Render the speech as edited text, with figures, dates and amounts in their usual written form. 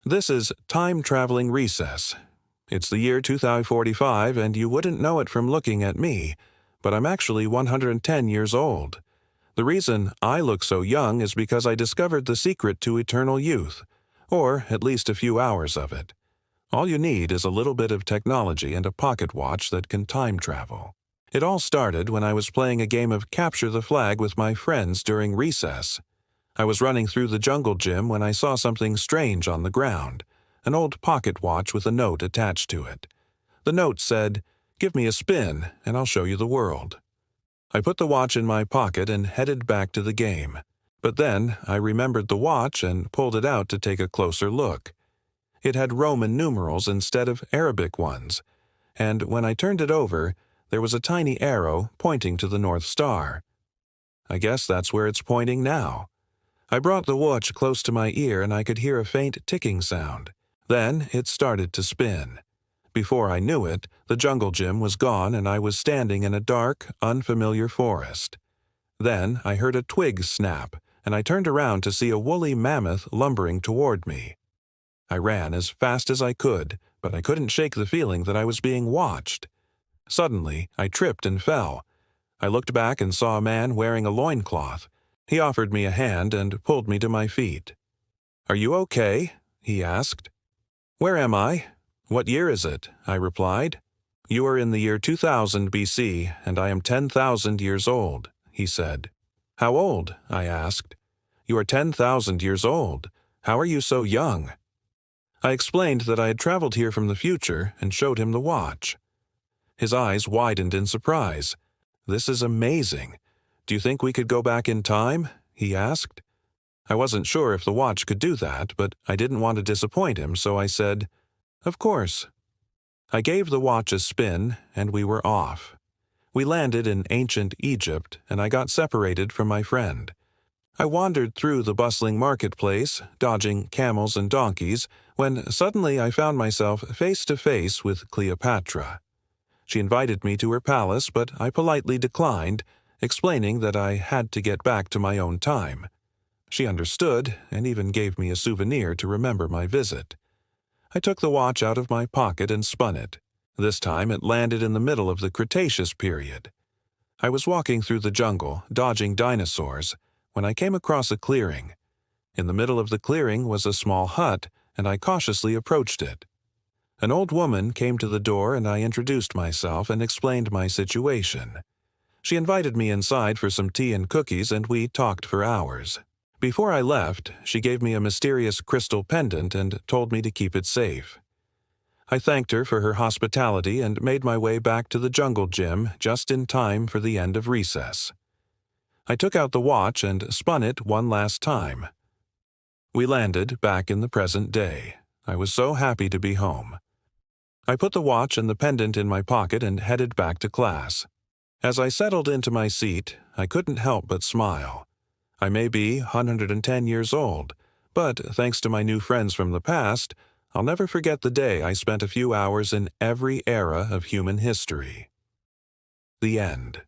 This is time-traveling recess. It's the year 2045, and you wouldn't know it from looking at me, but I'm actually 110 years old. The reason I look so young is because I discovered the secret to eternal youth, or at least a few hours of it. All you need is a little bit of technology and a pocket watch that can time travel. It all started when I was playing a game of Capture the Flag with my friends during recess. I was running through the jungle gym when I saw something strange on the ground, an old pocket watch with a note attached to it. The note said, "Give me a spin, and I'll show you the world." I put the watch in my pocket and headed back to the game. But then I remembered the watch and pulled it out to take a closer look. It had Roman numerals instead of Arabic ones, and when I turned it over, there was a tiny arrow pointing to the North Star. I guess that's where it's pointing now. I brought the watch close to my ear and I could hear a faint ticking sound. Then it started to spin. Before I knew it, the jungle gym was gone and I was standing in a dark, unfamiliar forest. Then I heard a twig snap, and I turned around to see a woolly mammoth lumbering toward me. I ran as fast as I could, but I couldn't shake the feeling that I was being watched. Suddenly, I tripped and fell. I looked back and saw a man wearing a loincloth. He offered me a hand and pulled me to my feet. "Are you okay?" he asked. "Where am I? What year is it?" I replied. "You are in the year 2000 BC, and I am 10,000 years old," he said. "How old?" I asked. "You are 10,000 years old. How are you so young?" I explained that I had traveled here from the future and showed him the watch. His eyes widened in surprise. "This is amazing. Do you think we could go back in time?" he asked. I wasn't sure if the watch could do that, but I didn't want to disappoint him, so I said, "Of course." I gave the watch a spin, and we were off. We landed in ancient Egypt, and I got separated from my friend. I wandered through the bustling marketplace, dodging camels and donkeys, when suddenly I found myself face to face with Cleopatra. She invited me to her palace, but I politely declined, explaining that I had to get back to my own time. She understood and even gave me a souvenir to remember my visit. I took the watch out of my pocket and spun it. This time it landed in the middle of the Cretaceous period. I was walking through the jungle, dodging dinosaurs, when I came across a clearing. In the middle of the clearing was a small hut, and I cautiously approached it. An old woman came to the door and I introduced myself and explained my situation. She invited me inside for some tea and cookies, and we talked for hours. Before I left, she gave me a mysterious crystal pendant and told me to keep it safe. I thanked her for her hospitality and made my way back to the jungle gym just in time for the end of recess. I took out the watch and spun it one last time. We landed back in the present day. I was so happy to be home. I put the watch and the pendant in my pocket and headed back to class. As I settled into my seat, I couldn't help but smile. I may be 110 years old, but thanks to my new friends from the past, I'll never forget the day I spent a few hours in every era of human history. The end.